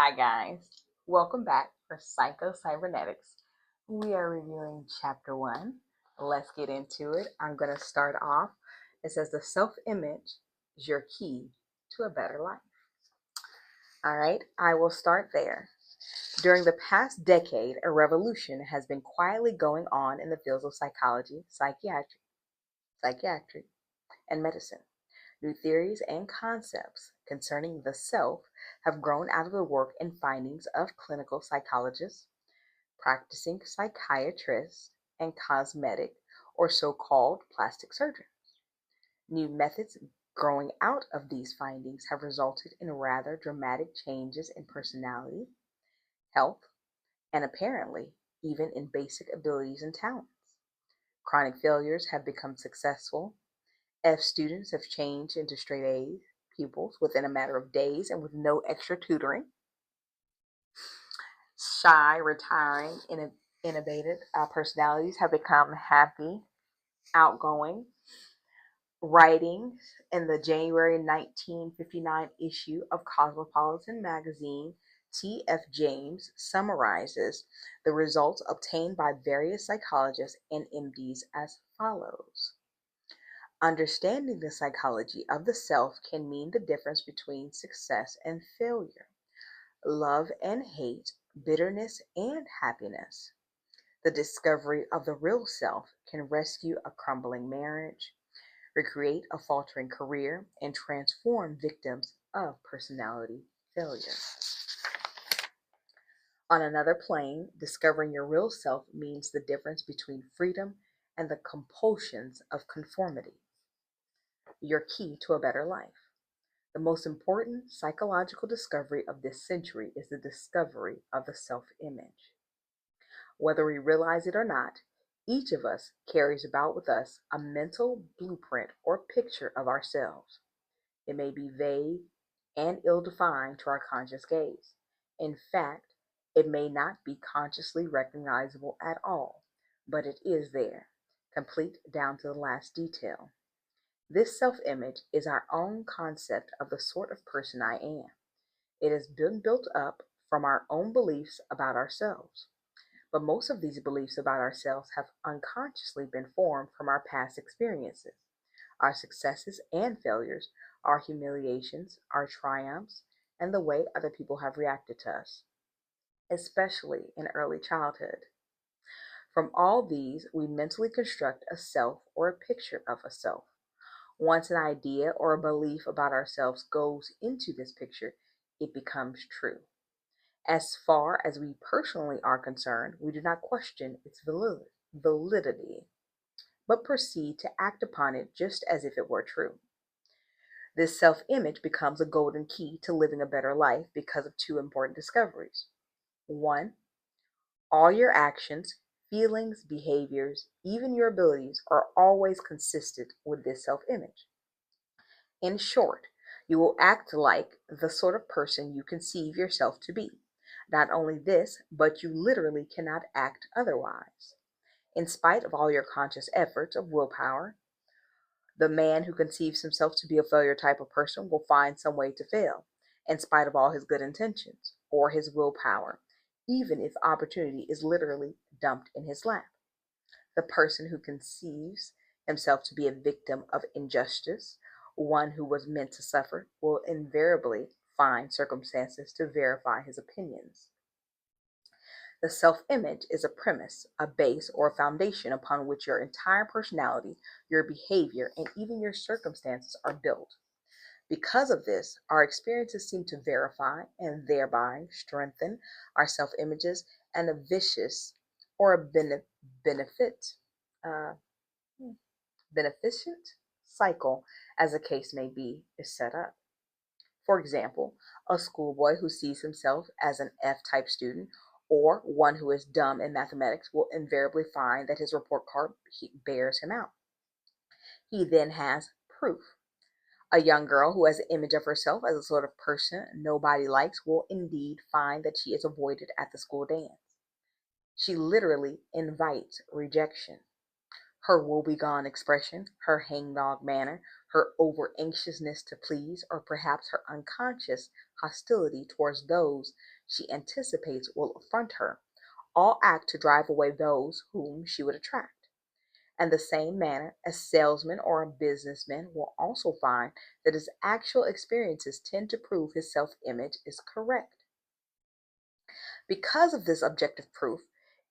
Hi guys, welcome back for Psycho-Cybernetics. We are reviewing chapter 1. Let's get into it. I'm going to start off. It says the self-image is your key to a better life. All right, I will start there. During the past decade, a revolution has been quietly going on in the fields of psychology, psychiatry, and medicine. New theories and concepts concerning the self have grown out of the work and findings of clinical psychologists, practicing psychiatrists, and cosmetic or so-called plastic surgeons. New methods growing out of these findings have resulted in rather dramatic changes in personality, health, and apparently even in basic abilities and talents. Chronic failures have become successful. F students have changed into straight A's pupils within a matter of days and with no extra tutoring. Shy, retiring, innovative personalities have become happy, outgoing. Writings in the January 1959 issue of Cosmopolitan magazine, T.F. James summarizes the results obtained by various psychologists and MDs as follows. Understanding the psychology of the self can mean the difference between success and failure, love and hate, bitterness and happiness. The discovery of the real self can rescue a crumbling marriage, recreate a faltering career, and transform victims of personality failure. On another plane, discovering your real self means the difference between freedom and the compulsions of conformity. Your key to a better life. The most important psychological discovery of this century is the discovery of the self-image. Whether we realize it or not, each of us carries about with us a mental blueprint or picture of ourselves. It may be vague and ill-defined to our conscious gaze. In fact, it may not be consciously recognizable at all, but it is there, complete down to the last detail. This self-image is our own concept of the sort of person I am. It has been built up from our own beliefs about ourselves. But most of these beliefs about ourselves have unconsciously been formed from our past experiences, our successes and failures, our humiliations, our triumphs, and the way other people have reacted to us, especially in early childhood. From all these, we mentally construct a self or a picture of a self. Once an idea or a belief about ourselves goes into this picture, it becomes true. As far as we personally are concerned, we do not question its validity, but proceed to act upon it just as if it were true. This self-image becomes a golden key to living a better life because of two important discoveries. One, all your actions, feelings, behaviors, even your abilities are always consistent with this self-image. In short, you will act like the sort of person you conceive yourself to be. Not only this, but you literally cannot act otherwise. In spite of all your conscious efforts of willpower, the man who conceives himself to be a failure type of person will find some way to fail, in spite of all his good intentions or his willpower, even if opportunity is literally dumped in his lap. The person who conceives himself to be a victim of injustice, one who was meant to suffer, will invariably find circumstances to verify his opinions. The self-image is a premise, a base, or a foundation upon which your entire personality, your behavior, and even your circumstances are built. Because of this, our experiences seem to verify and thereby strengthen our self-images, and a vicious or a benefit, uh, beneficent cycle, as the case may be, is set up. For example, a schoolboy who sees himself as an F-type student or one who is dumb in mathematics will invariably find that his report card bears him out. He then has proof. A young girl who has an image of herself as a sort of person nobody likes will indeed find that she is avoided at the school dance. She literally invites rejection. Her woebegone expression, her hangdog manner, her over anxiousness to please, or perhaps her unconscious hostility towards those she anticipates will affront her, all act to drive away those whom she would attract. In the same manner, a salesman or a businessman will also find that his actual experiences tend to prove his self image is correct. Because of this objective proof,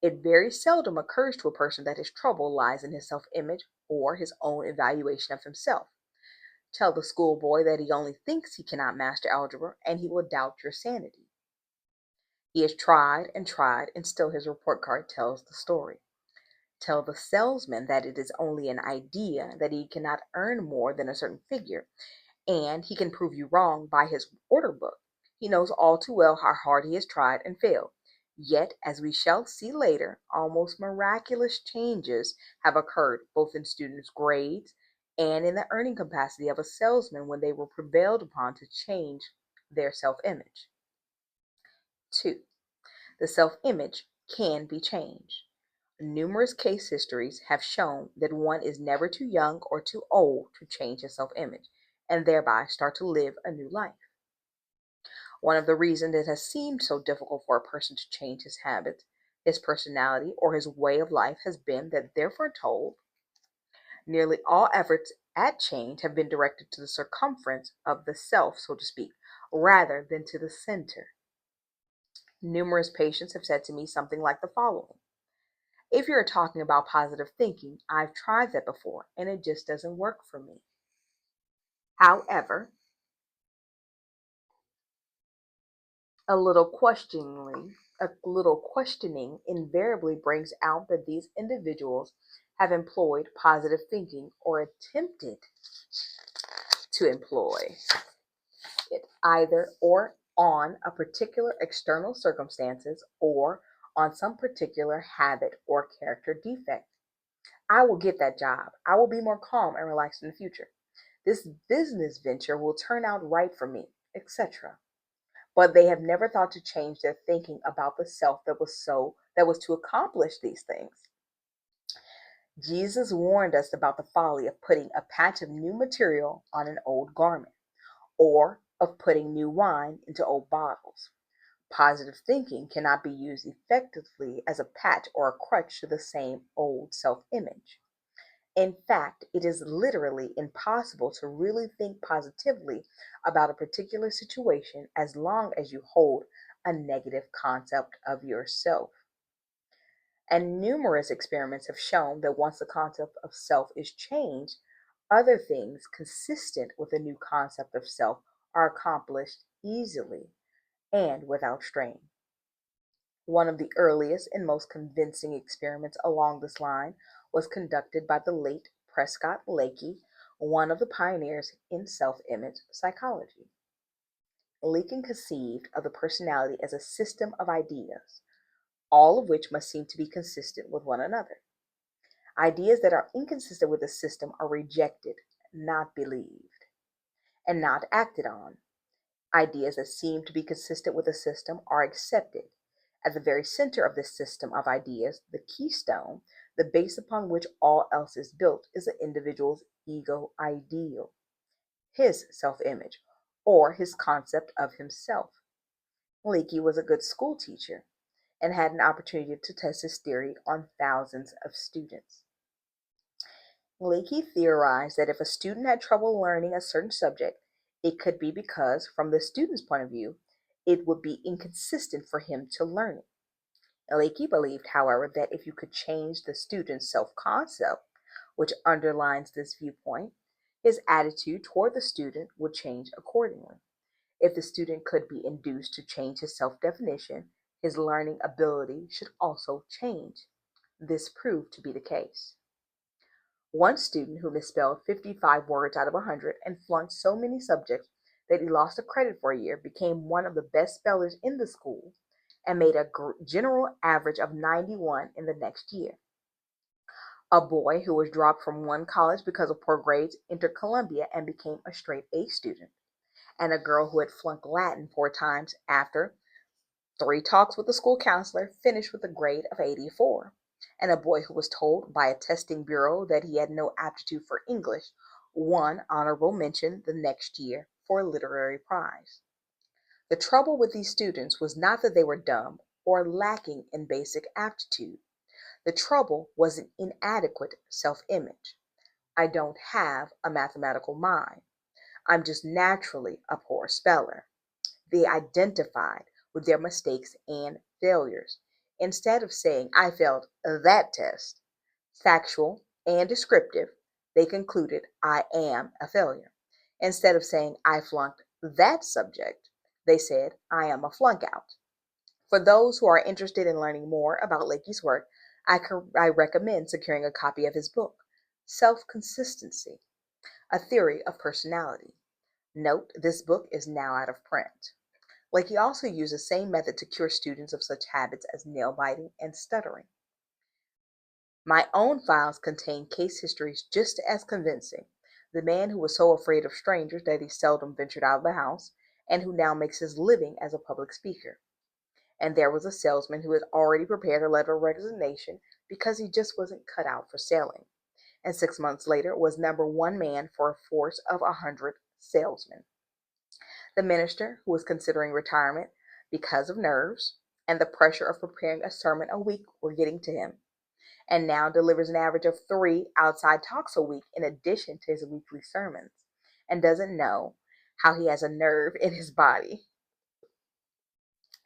it very seldom occurs to a person that his trouble lies in his self image or his own evaluation of himself. Tell the schoolboy that he only thinks he cannot master algebra, and he will doubt your sanity. He has tried, and still his report card tells the story. Tell the salesman that it is only an idea, that he cannot earn more than a certain figure, and he can prove you wrong by his order book. He knows all too well how hard he has tried and failed. Yet, as we shall see later, almost miraculous changes have occurred both in students' grades and in the earning capacity of a salesman when they were prevailed upon to change their self image. 2. The self image can be changed. Numerous case histories have shown that one is never too young or too old to change his self image and thereby start to live a new life. One of the reasons it has seemed so difficult for a person to change his habits, his personality, or his way of life has been that they're foretold nearly all efforts at change have been directed to the circumference of the self, so to speak, rather than to the center. Numerous patients have said to me something like the following: if you're talking about positive thinking, I've tried that before and it just doesn't work for me. However, a little questioning invariably brings out that these individuals have employed positive thinking or attempted to employ it either or on a particular external circumstances or on some particular habit or character defect. I will get that job. I will be more calm and relaxed in the future. This business venture will turn out right for me, etc. But they have never thought to change their thinking about the self that was to accomplish these things. Jesus warned us about the folly of putting a patch of new material on an old garment, or of putting new wine into old bottles. Positive thinking cannot be used effectively as a patch or a crutch to the same old self image. In fact, it is literally impossible to really think positively about a particular situation as long as you hold a negative concept of yourself. And numerous experiments have shown that once the concept of self is changed, other things consistent with a new concept of self are accomplished easily and without strain. One of the earliest and most convincing experiments along this line was conducted by the late Prescott Leakey, one of the pioneers in self image psychology. Leakey conceived of the personality as a system of ideas, all of which must seem to be consistent with one another. Ideas that are inconsistent with the system are rejected, not believed, and not acted on. Ideas that seem to be consistent with the system are accepted. At the very center of this system of ideas, the keystone, the base upon which all else is built, is the individual's ego ideal, his self image, or his concept of himself. Leakey was a good school teacher and had an opportunity to test his theory on thousands of students. Leakey theorized that if a student had trouble learning a certain subject, it could be because, from the student's point of view, it would be inconsistent for him to learn it. Leakey believed, however, that if you could change the student's self concept, which underlines this viewpoint, his attitude toward the student would change accordingly. If the student could be induced to change his self definition, his learning ability should also change. This proved to be the case. One student who misspelled 55 words out of 100 and flunked so many subjects that he lost a credit for a year became one of the best spellers in the school and made a general average of 91 in the next year. A boy who was dropped from one college because of poor grades entered Columbia and became a straight A student. And a girl who had flunked Latin 4 times after 3 talks with the school counselor finished with a grade of 84. And a boy who was told by a testing bureau that he had no aptitude for English one honorable mention the next year for a literary prize. The trouble with these students was not that they were dumb or lacking in basic aptitude. The trouble was an inadequate self image. I don't have a mathematical mind. I'm just naturally a poor speller. They identified with their mistakes and failures. Instead of saying, I failed that test, factual and descriptive, they concluded, I am a failure. Instead of saying, I flunked that subject, they said, I am a flunk out. For those who are interested in learning more about Lakey's work, I recommend securing a copy of his book, Self Consistency, A Theory of Personality. Note, this book is now out of print. Lakey also used the same method to cure students of such habits as nail biting and stuttering. My own files contain case histories just as convincing. The man who was so afraid of strangers that he seldom ventured out of the house, and who now makes his living as a public speaker. And there was a salesman who had already prepared a letter of resignation because he just wasn't cut out for selling. And 6 months later was number one man for a force of 100 salesmen. The minister, who was considering retirement because of nerves and the pressure of preparing a sermon a week, were getting to him, and now delivers an average of 3 outside talks a week in addition to his weekly sermons, and doesn't know how he has a nerve in his body,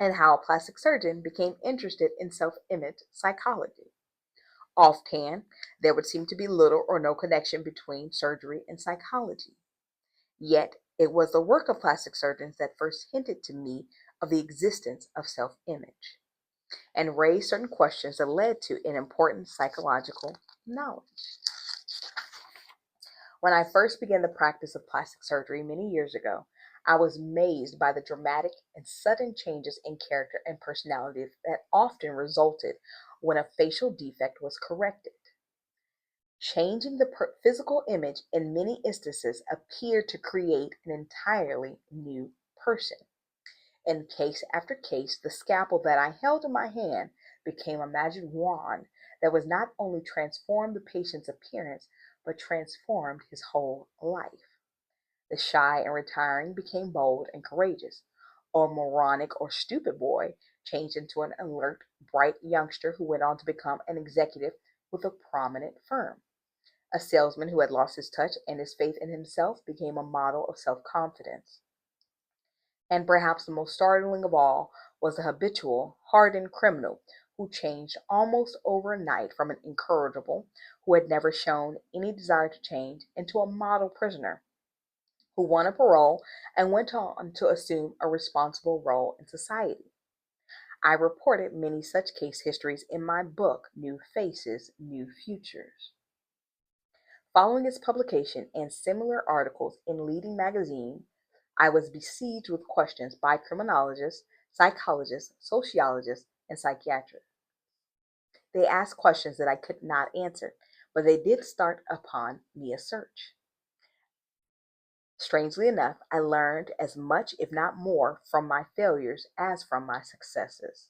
and how a plastic surgeon became interested in self-image psychology. Offhand, there would seem to be little or no connection between surgery and psychology. Yet, it was the work of plastic surgeons that first hinted to me of the existence of self-image, and raised certain questions that led to an important psychological knowledge. When I first began the practice of plastic surgery many years ago, I was amazed by the dramatic and sudden changes in character and personality that often resulted when a facial defect was corrected. Changing the physical image in many instances appeared to create an entirely new person. In case after case, the scalpel that I held in my hand became a magic wand that was not only transformed the patient's appearance, but transformed his whole life. The shy and retiring became bold and courageous. A moronic or stupid boy changed into an alert, bright youngster who went on to become an executive with a prominent firm. A salesman who had lost his touch and his faith in himself became a model of self-confidence. And perhaps the most startling of all was the habitual, hardened criminal who changed almost overnight from an incorrigible who had never shown any desire to change into a model prisoner who won a parole and went on to assume a responsible role in society. I reported many such case histories in my book, New Faces, New Futures. Following its publication and similar articles in leading magazines, I was besieged with questions by criminologists, psychologists, sociologists, and psychiatrists. They asked questions that I could not answer, but they did start upon me a search. Strangely enough, I learned as much, if not more, from my failures as from my successes.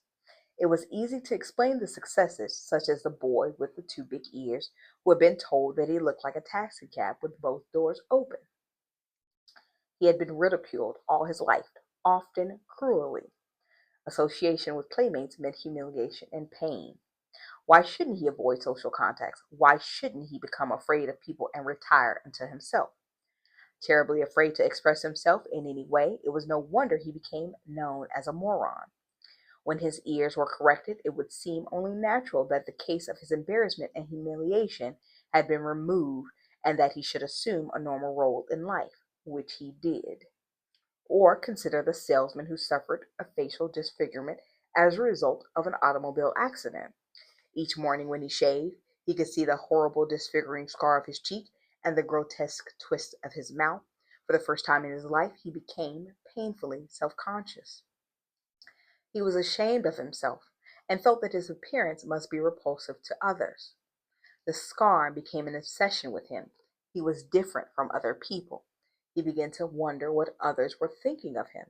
It was easy to explain the successes, such as the boy with the 2 big ears who had been told that he looked like a taxicab with both doors open. He had been ridiculed all his life, often cruelly. Association with playmates meant humiliation and pain. Why shouldn't he avoid social contacts? Why shouldn't he become afraid of people and retire into himself? Terribly afraid to express himself in any way, it was no wonder he became known as a moron. When his ears were corrected, it would seem only natural that the case of his embarrassment and humiliation had been removed and that he should assume a normal role in life, which he did. Or consider the salesman who suffered a facial disfigurement as a result of an automobile accident. Each morning when he shaved, he could see the horrible disfiguring scar of his cheek and the grotesque twist of his mouth. For the first time in his life, he became painfully self-conscious. He was ashamed of himself and felt that his appearance must be repulsive to others. The scar became an obsession with him. He was different from other people. He began to wonder what others were thinking of him.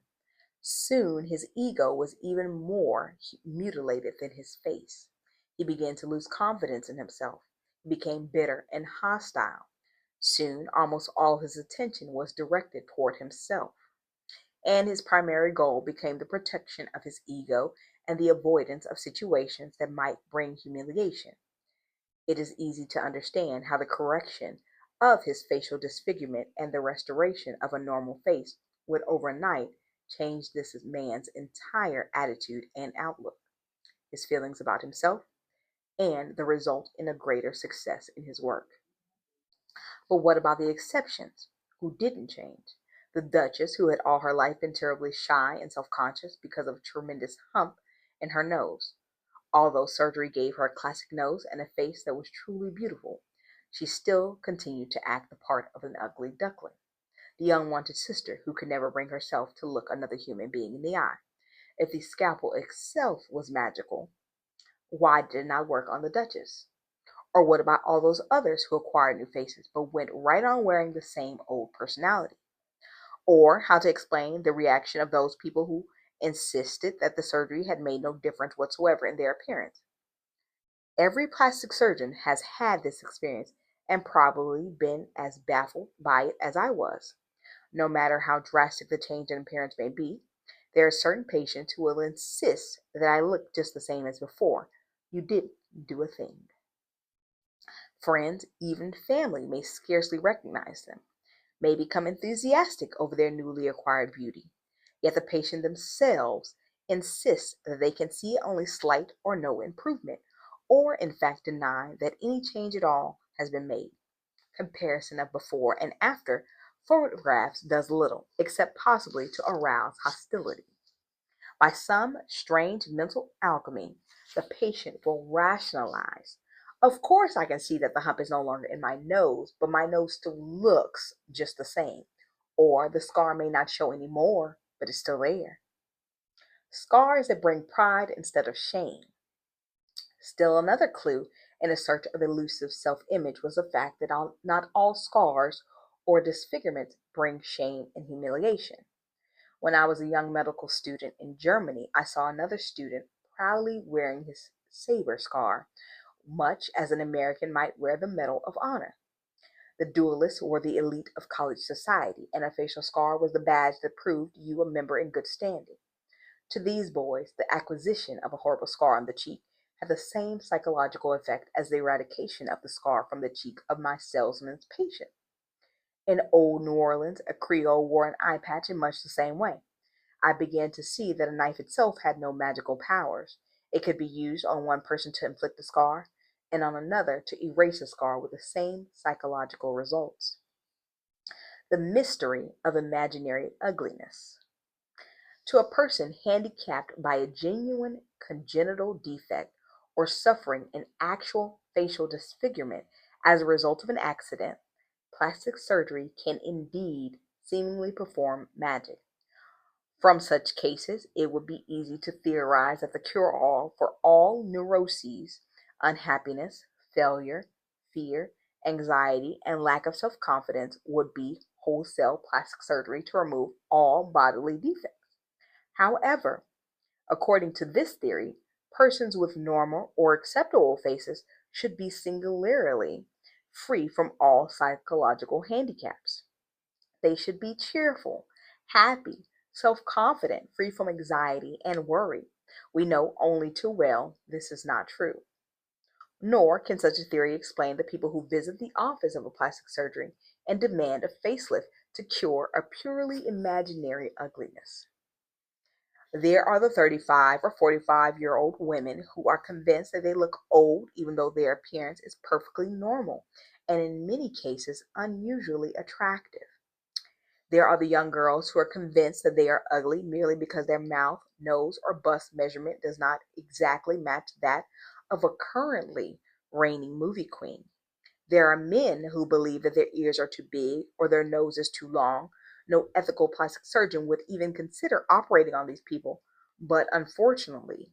Soon his ego was even more mutilated than his face. He began to lose confidence in himself. He became bitter and hostile. Soon, almost all his attention was directed toward himself, and his primary goal became the protection of his ego and the avoidance of situations that might bring humiliation. It is easy to understand how the correction of his facial disfigurement and the restoration of a normal face would overnight change this man's entire attitude and outlook, his feelings about himself, and the result in a greater success in his work. But what about the exceptions, who didn't change? The Duchess, who had all her life been terribly shy and self conscious because of a tremendous hump in her nose. Although surgery gave her a classic nose and a face that was truly beautiful, she still continued to act the part of an ugly duckling, the unwanted sister who could never bring herself to look another human being in the eye. If the scalpel itself was magical, why did it not work on the Duchess? Or what about all those others who acquired new faces but went right on wearing the same old personality? Or how to explain the reaction of those people who insisted that the surgery had made no difference whatsoever in their appearance? Every plastic surgeon has had this experience and probably been as baffled by it as I was. No matter how drastic the change in appearance may be, there are certain patients who will insist that I look just the same as before. You didn't do a thing. Friends, even family, may scarcely recognize them, may become enthusiastic over their newly acquired beauty. Yet the patient themselves insists that they can see only slight or no improvement, or in fact deny that any change at all has been made. Comparison of before and after photographs does little, except possibly to arouse hostility. By some strange mental alchemy, the patient will rationalize. Of course, I can see that the hump is no longer in my nose, but my nose still looks just the same. Or the scar may not show anymore, but it's still there. Scars that bring pride instead of shame. Still another clue in a search of elusive self image was the fact that not all scars or disfigurements bring shame and humiliation. When I was a young medical student in Germany, I saw another student proudly wearing his saber scar, much as an American might wear the Medal of Honor. The duelists were the elite of college society, and a facial scar was the badge that proved you a member in good standing. To these boys, the acquisition of a horrible scar on the cheek had the same psychological effect as the eradication of the scar from the cheek of my salesman's patient. In old New Orleans, a Creole wore an eye patch in much the same way. I began to see that a knife itself had no magical powers. It could be used on one person to inflict a scar, and on another to erase a scar with the same psychological results. The mystery of imaginary ugliness. To a person handicapped by a genuine congenital defect or suffering an actual facial disfigurement as a result of an accident, plastic surgery can indeed seemingly perform magic. From such cases, it would be easy to theorize that the cure all for all neuroses, unhappiness, failure, fear, anxiety, and lack of self confidence would be wholesale plastic surgery to remove all bodily defects. However, according to this theory, persons with normal or acceptable faces should be singularly free from all psychological handicaps. They should be cheerful, happy, self confident, free from anxiety and worry. We know only too well this is not true. Nor can such a theory explain the people who visit the office of a plastic surgery and demand a facelift to cure a purely imaginary ugliness. There are the 35 or 45-year-old women who are convinced that they look old even though their appearance is perfectly normal and in many cases unusually attractive. There are the young girls who are convinced that they are ugly merely because their mouth, nose, or bust measurement does not exactly match that of a currently reigning movie queen. There are men who believe that their ears are too big or their nose is too long. No ethical plastic surgeon would even consider operating on these people. But unfortunately,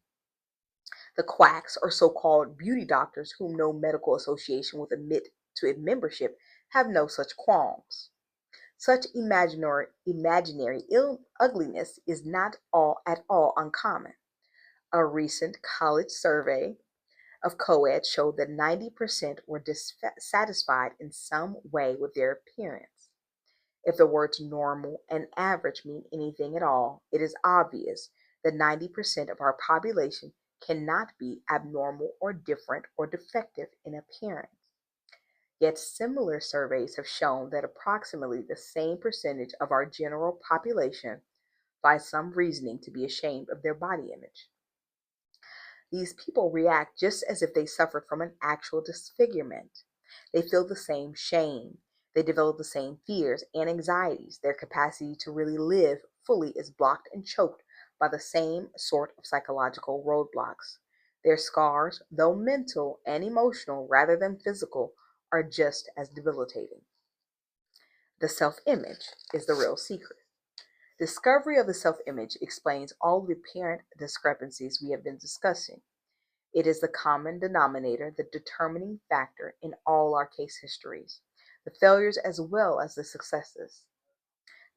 the quacks or so called beauty doctors, whom no medical association would admit to membership, have no such qualms. Such imaginary ugliness is not all at all uncommon. A recent college survey of co-ed showed that 90% were dissatisfied in some way with their appearance. If the words normal and average mean anything at all, it is obvious that 90% of our population cannot be abnormal or different or defective in appearance. Yet similar surveys have shown that approximately the same percentage of our general population find some reasoning to be ashamed of their body image. These people react just as if they suffered from an actual disfigurement. They feel the same shame. They develop the same fears and anxieties. Their capacity to really live fully is blocked and choked by the same sort of psychological roadblocks. Their scars, though mental and emotional rather than physical, are just as debilitating. The self image is the real secret. Discovery of the self image explains all the apparent discrepancies we have been discussing. It is the common denominator, the determining factor in all our case histories, the failures as well as the successes.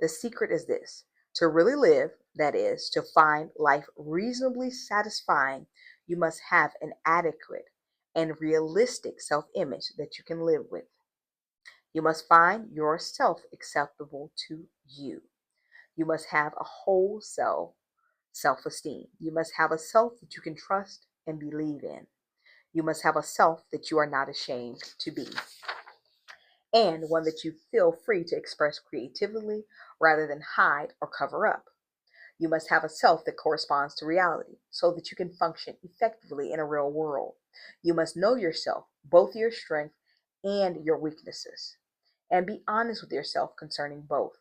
The secret is this: to really live, that is, to find life reasonably satisfying, you must have an adequate and realistic self image that you can live with. You must find yourself acceptable to you. You must have a whole self esteem. You must have a self that you can trust and believe in. You must have a self that you are not ashamed to be, and one that you feel free to express creatively rather than hide or cover up. You must have a self that corresponds to reality so that you can function effectively in a real world. You must know yourself, both your strengths and your weaknesses, and be honest with yourself concerning both.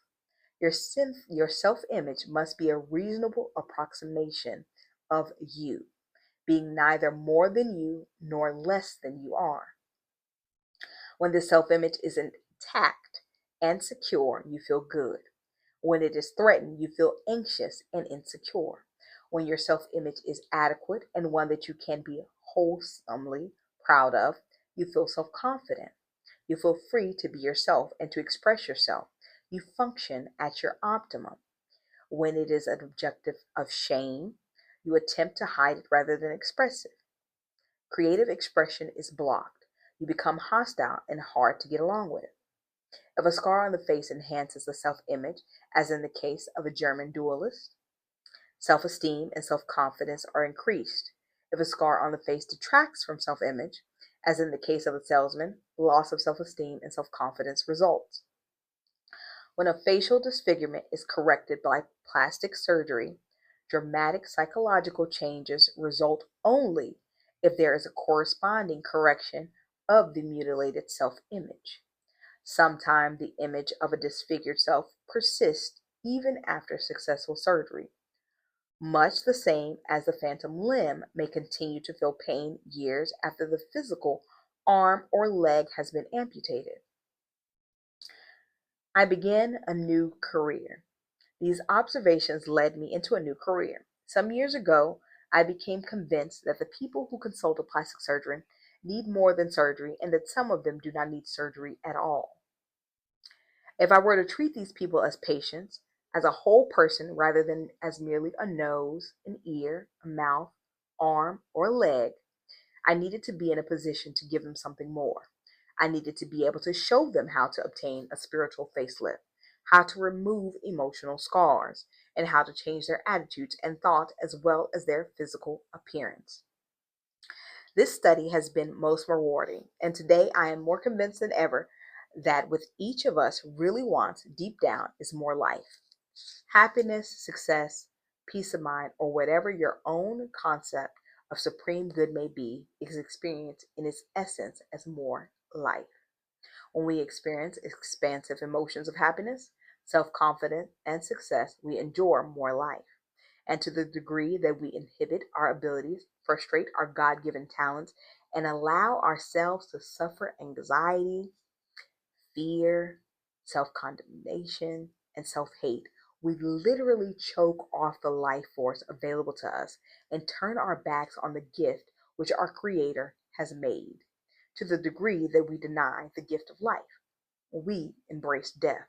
Your self image must be a reasonable approximation of you, being neither more than you nor less than you are. When the self image is intact and secure, you feel good. When it is threatened, you feel anxious and insecure. When your self image is adequate and one that you can be wholesomely proud of, you feel self confident. You feel free to be yourself and to express yourself. You function at your optimum. When it is an objective of shame, you attempt to hide it rather than express it. Creative expression is blocked. You become hostile and hard to get along with. If a scar on the face enhances the self image, as in the case of a German duelist, self esteem and self confidence are increased. If a scar on the face detracts from self image, as in the case of a salesman, loss of self esteem and self confidence results. When a facial disfigurement is corrected by plastic surgery, dramatic psychological changes result only if there is a corresponding correction of the mutilated self image. Sometimes the image of a disfigured self persists even after successful surgery, much the same as the phantom limb may continue to feel pain years after the physical arm or leg has been amputated. I began a new career. These observations led me into a new career. Some years ago, I became convinced that the people who consult a plastic surgeon need more than surgery and that some of them do not need surgery at all. If I were to treat these people as patients, as a whole person rather than as merely a nose, an ear, a mouth, arm, or leg, I needed to be in a position to give them something more. I needed to be able to show them how to obtain a spiritual facelift, how to remove emotional scars, and how to change their attitudes and thought as well as their physical appearance. This study has been most rewarding, and today I am more convinced than ever that what each of us really wants deep down is more life. Happiness, success, peace of mind, or whatever your own concept of supreme good may be, is experienced in its essence as more life. When we experience expansive emotions of happiness, self confidence, and success, we endure more life. And to the degree that we inhibit our abilities, frustrate our God given talents, and allow ourselves to suffer anxiety, fear, self condemnation, and self hate, we literally choke off the life force available to us and turn our backs on the gift which our Creator has made. To the degree that we deny the gift of life, we embrace death.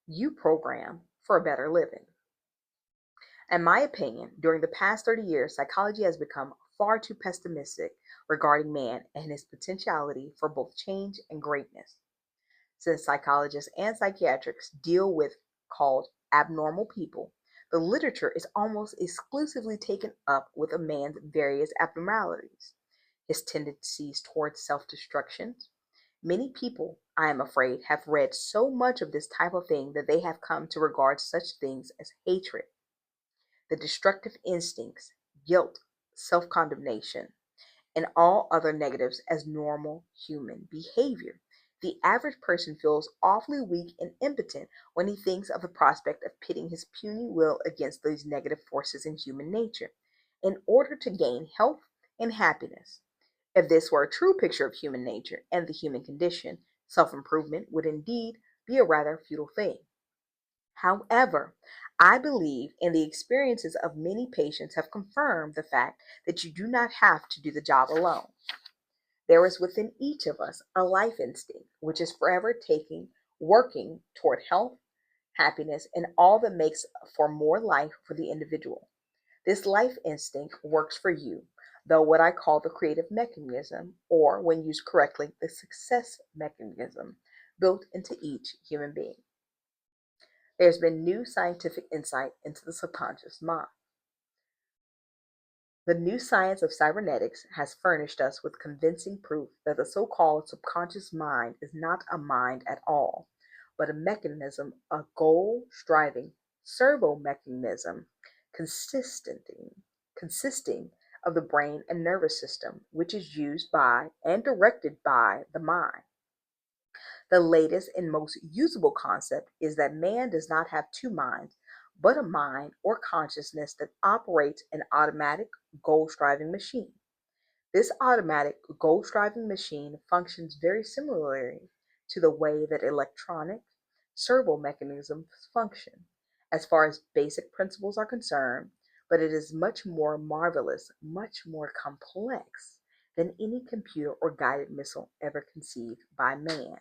You program for a better living. In my opinion, during the past 30 years, psychology has become far too pessimistic regarding man and his potentiality for both change and greatness. Since psychologists and psychiatrists deal with called abnormal people, the literature is almost exclusively taken up with a man's various abnormalities, his tendencies towards self destruction. Many people, I am afraid, have read so much of this type of thing that they have come to regard such things as hatred, the destructive instincts, guilt, self condemnation, and all other negatives as normal human behavior. The average person feels awfully weak and impotent when he thinks of the prospect of pitting his puny will against these negative forces in human nature in order to gain health and happiness. If this were a true picture of human nature and the human condition, self improvement would indeed be a rather futile thing. However, I believe and the experiences of many patients have confirmed the fact that you do not have to do the job alone. There is within each of us a life instinct which is forever working toward health, happiness, and all that makes for more life for the individual. This life instinct works for you, though what I call the creative mechanism, or when used correctly, the success mechanism built into each human being. There's been new scientific insight into the subconscious mind. The new science of cybernetics has furnished us with convincing proof that the so-called subconscious mind is not a mind at all, but a mechanism, a goal-striving servo mechanism consisting of the brain and nervous system, which is used by and directed by the mind. The latest and most usable concept is that man does not have two minds, but a mind or consciousness that operates an automatic goal striving machine. This automatic goal striving machine functions very similarly to the way that electronic servo mechanisms function, as far as basic principles are concerned, but it is much more marvelous, much more complex than any computer or guided missile ever conceived by man.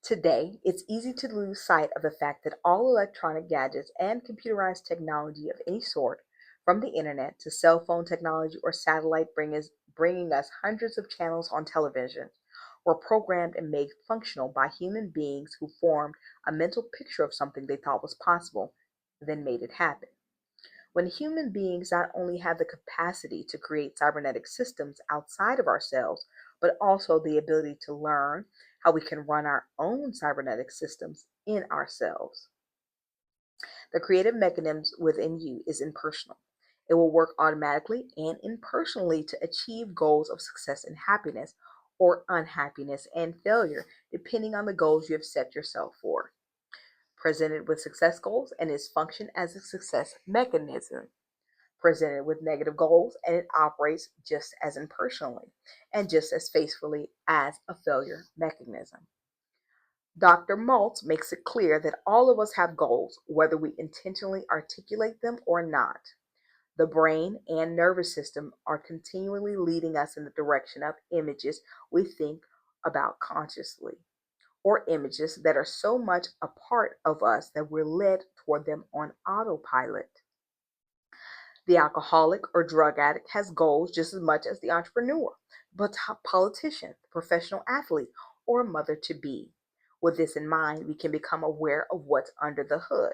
Today, it's easy to lose sight of the fact that all electronic gadgets and computerized technology of any sort, from the internet to cell phone technology or satellite bringing us hundreds of channels on television, were programmed and made functional by human beings who formed a mental picture of something they thought was possible, then made it happen. When human beings not only have the capacity to create cybernetic systems outside of ourselves, but also the ability to learn how we can run our own cybernetic systems in ourselves. The creative mechanism within you is impersonal. It will work automatically and impersonally to achieve goals of success and happiness, or unhappiness and failure, depending on the goals you have set yourself for. Presented with success goals and its function as a success mechanism. Presented with negative goals and it operates just as impersonally and just as faithfully as a failure mechanism. Dr. Maltz makes it clear that all of us have goals, whether we intentionally articulate them or not. The brain and nervous system are continually leading us in the direction of images we think about consciously, or images that are so much a part of us that we're led toward them on autopilot. The alcoholic or drug addict has goals just as much as the entrepreneur, but politician, professional athlete, or mother to be. With this in mind, we can become aware of what's under the hood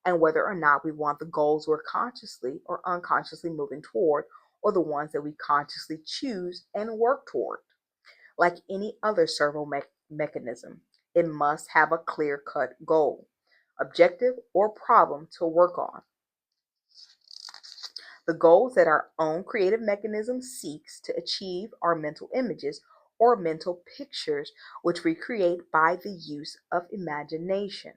and whether or not we want the goals we're consciously or unconsciously moving toward, or the ones that we consciously choose and work toward. Like any other mechanism, it must have a clear cut goal, objective, or problem to work on. The goals that our own creative mechanism seeks to achieve are mental images or mental pictures which we create by the use of imagination.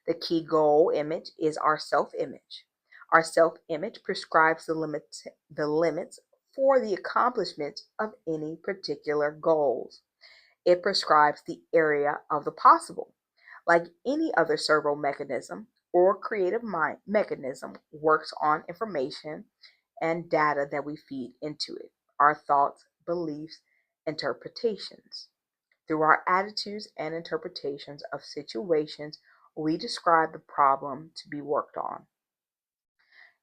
The key goal image is our self-image. Our self-image prescribes the limits for the accomplishment of any particular goals. It prescribes the area of the possible. Like any other servo mechanism or creative mind mechanism, works on information and data that we feed into it, our thoughts, beliefs, interpretations. Through our attitudes and interpretations of situations, we describe the problem to be worked on.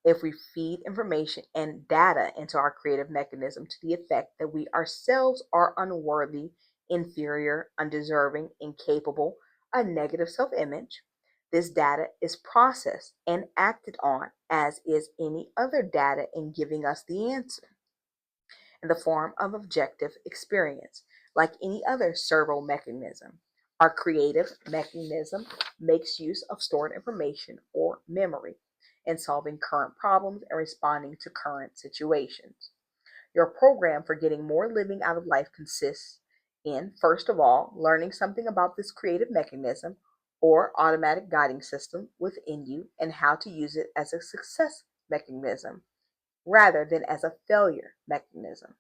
if we feed information and data into our creative mechanism to the effect that we ourselves are unworthy, inferior, undeserving, incapable, a negative self image, this data is processed and acted on as is any other data in giving us the answer in the form of objective experience, like any other servo mechanism. Our creative mechanism makes use of stored information or memory in solving current problems and responding to current situations. Your program for getting more living out of life consists in, first of all, learning something about this creative mechanism or automatic guiding system within you and how to use it as a success mechanism rather than as a failure mechanism.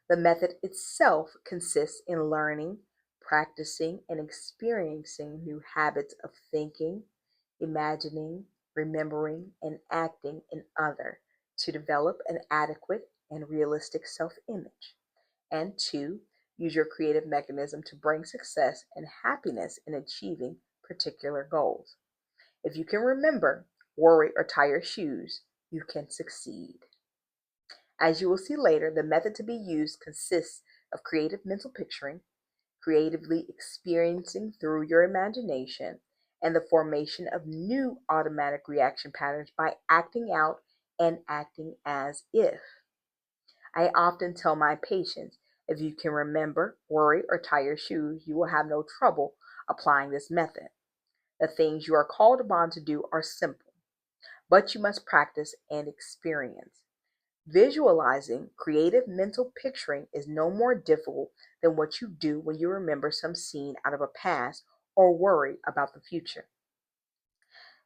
The method itself consists in learning, practicing, and experiencing new habits of thinking, imagining, remembering, and acting in other to develop an adequate and realistic self-image. And two, use your creative mechanism to bring success and happiness in achieving particular goals. If you can remember, worry, or tie your shoes, you can succeed. As you will see later, the method to be used consists of creative mental picturing, creatively experiencing through your imagination, and the formation of new automatic reaction patterns by acting out and acting as if. I often tell my patients, if you can remember, worry, or tie your shoes, you will have no trouble applying this method. The things you are called upon to do are simple, but you must practice and experience. Visualizing, creative mental picturing is no more difficult than what you do when you remember some scene out of a past or worry about the future.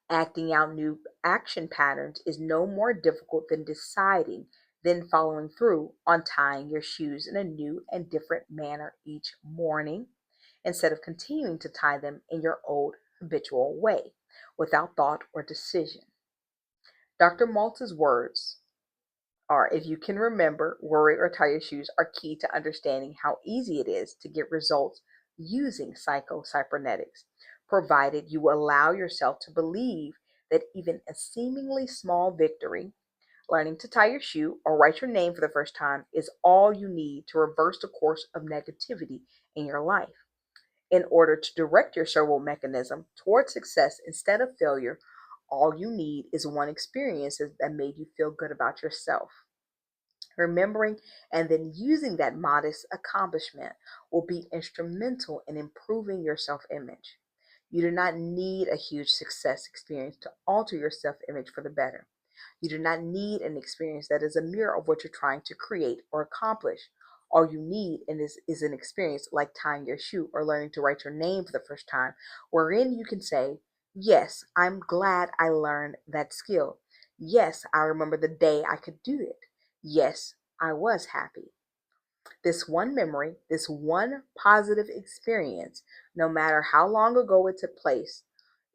Acting out new action patterns is no more difficult than deciding, then following through on tying your shoes in a new and different manner each morning, instead of continuing to tie them in your old habitual way, without thought or decision. Dr. Maltz's words are, if you can remember, worry, or tie your shoes, are key to understanding how easy it is to get results using Psycho-Cybernetics, provided you allow yourself to believe that even a seemingly small victory, learning to tie your shoe or write your name for the first time, is all you need to reverse the course of negativity in your life. In order to direct your servo mechanism towards success instead of failure, all you need is one experience that made you feel good about yourself. Remembering and then using that modest accomplishment will be instrumental in improving your self image. You do not need a huge success experience to alter your self image for the better. You do not need an experience that is a mirror of what you're trying to create or accomplish. All you need is an experience like tying your shoe or learning to write your name for the first time, wherein you can say, yes, I'm glad I learned that skill. Yes, I remember the day I could do it. Yes, I was happy. This one memory, this one positive experience, no matter how long ago it took place,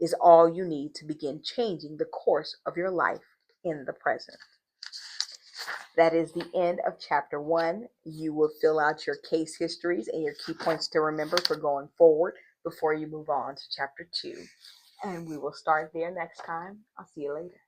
is all you need to begin changing the course of your life in the present. That is the end of chapter 1. You will fill out your case histories and your key points to remember for going forward before you move on to chapter 2. And we will start there next time. I'll see you later.